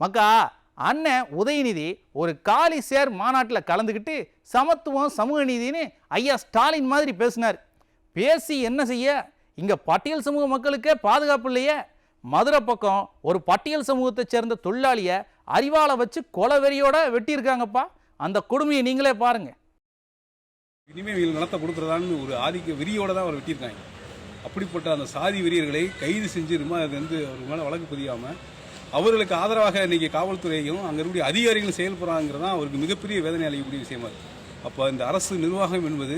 மக்கா அண்ணன் உதயநிதி ஒரு காலி சேர் மாநாட்டில் கலந்துக்கிட்டு சமத்துவம் சமூக நீதினு ஐயா ஸ்டாலின் மாதிரி பேசினார். பேசி என்ன செய்ய, இங்கே பட்டியல் சமூக மக்களுக்கே பாதுகாப்பு இல்லையே. மதுரை பக்கம் ஒரு பட்டியல் சமூகத்தை சேர்ந்த தொழிலாளியை அறிவாளை வச்சு கொலவெறியோட வெட்டியிருக்காங்கப்பா. அந்த கொடுமையை நீங்களே பாருங்க. இனிமேல் இவங்க நிலத்தை கொடுக்குறதான்னு ஒரு ஆதிக்க வெறியோட தான் அவர் வெட்டியிருக்காங்க. அப்படிப்பட்ட அந்த சாதி வெறியர்களை கைது செஞ்சு அது வந்து அவர் மேலே வழக்கு பதியாமல் அவர்களுக்கு ஆதரவாக இன்னைக்கு காவல்துறையும் அங்கே இருக்கக்கூடிய அதிகாரிகளும் செயல்படுறாங்கிறது தான் அவருக்கு மிகப்பெரிய வேதனை அளிக்கக்கூடிய விஷயமா இருக்குது. அப்போ இந்த அரசு நிர்வாகம் என்பது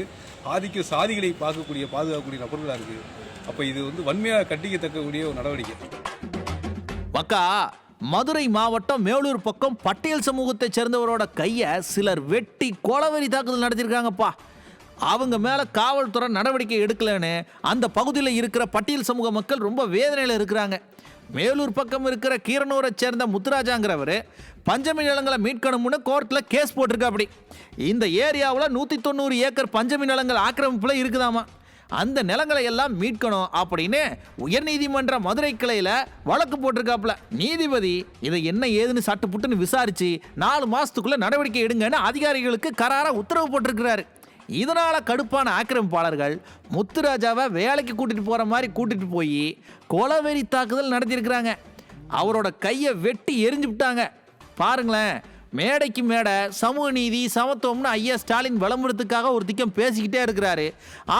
ஆதிக்க சாதிகளை பார்க்கக்கூடிய பாதுகாக்கக்கூடிய நபர்களாக இருக்குது. அப்போ இது வந்து வன்மையாக கண்டிக்கத்தக்கக்கூடிய ஒரு நடவடிக்கை. மக்கா மதுரை மாவட்டம் மேலூர் பக்கம் பட்டியல் சமூகத்தை சேர்ந்தவரோட கையை சிலர் வெட்டி கொலவெறி தாக்குதல் நடத்திருக்காங்கப்பா. அவங்க மேலே காவல்துறை நடவடிக்கை எடுக்கலன்னு அந்த பகுதியில் இருக்கிற பட்டியல் சமூக மக்கள் ரொம்ப வேதனையில் இருக்கிறாங்க. மேலூர் பக்கம் இருக்கிற கீரனூரை சேர்ந்த முத்துராஜாங்கிறவர் பஞ்சமி நிலங்களை மீட்கணும்னு கோர்ட்டில் கேஸ் போட்டிருக்காப்படி. இந்த ஏரியாவில் 190 ஏக்கர் பஞ்சமி நிலங்கள் ஆக்கிரமிப்பில் இருக்குதாமா. அந்த நிலங்களை எல்லாம் மீட்கணும் அப்படின்னு உயர்நீதிமன்ற மதுரை கிளையில் வழக்கு போட்டிருக்காப்புல. நீதிபதி இதை என்ன ஏதுன்னு சட்டுப்புட்டுன்னு விசாரிச்சு 4 மாசத்துக்குள்ள நடவடிக்கை எடுங்கன்னு அதிகாரிகளுக்கு கரார உத்தரவு போட்டிருக்கிறாரு. இதனால கடுப்பான ஆக்கிரமிப்பாளர்கள் முத்துராஜாவை வேலைக்கு கூட்டிட்டு போற மாதிரி கூட்டிட்டு போய் கொலவெறி தாக்குதல் நடத்தியிருக்கிறாங்க. அவரோட கையை வெட்டி எரிஞ்சு விட்டாங்க. பாருங்களேன், மேடைக்கு மேடை சமூக நீதி சமத்துவம்னு ஐயா ஸ்டாலின் விளம்பரத்துக்காக ஒரு திக்கம் பேசிக்கிட்டே இருக்கிறாரு.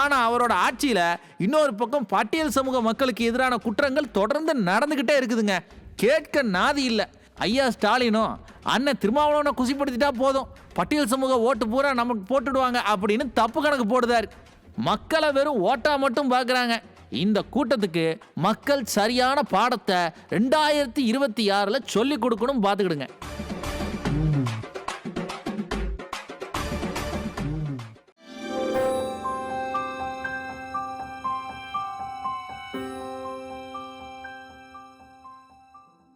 ஆனால் அவரோட ஆட்சியில் இன்னொரு பக்கம் பட்டியல் சமூக மக்களுக்கு எதிரான குற்றங்கள் தொடர்ந்து நடந்துக்கிட்டே இருக்குதுங்க. கேட்க நாதி இல்லை. ஐயா ஸ்டாலினும் அண்ணன் திருமாவளவனை குசிப்படுத்திட்டா போதும், பட்டியல் சமூக ஓட்டு பூரா நமக்கு போட்டுடுவாங்க அப்படின்னு தப்பு கணக்கு போடுதார். மக்களை வெறும் ஓட்டா மட்டும் பார்க்குறாங்க. இந்த கூட்டத்துக்கு மக்கள் சரியான பாடத்தை 2026 சொல்லிக் கொடுக்கணும். பார்த்துக்கிடுங்க.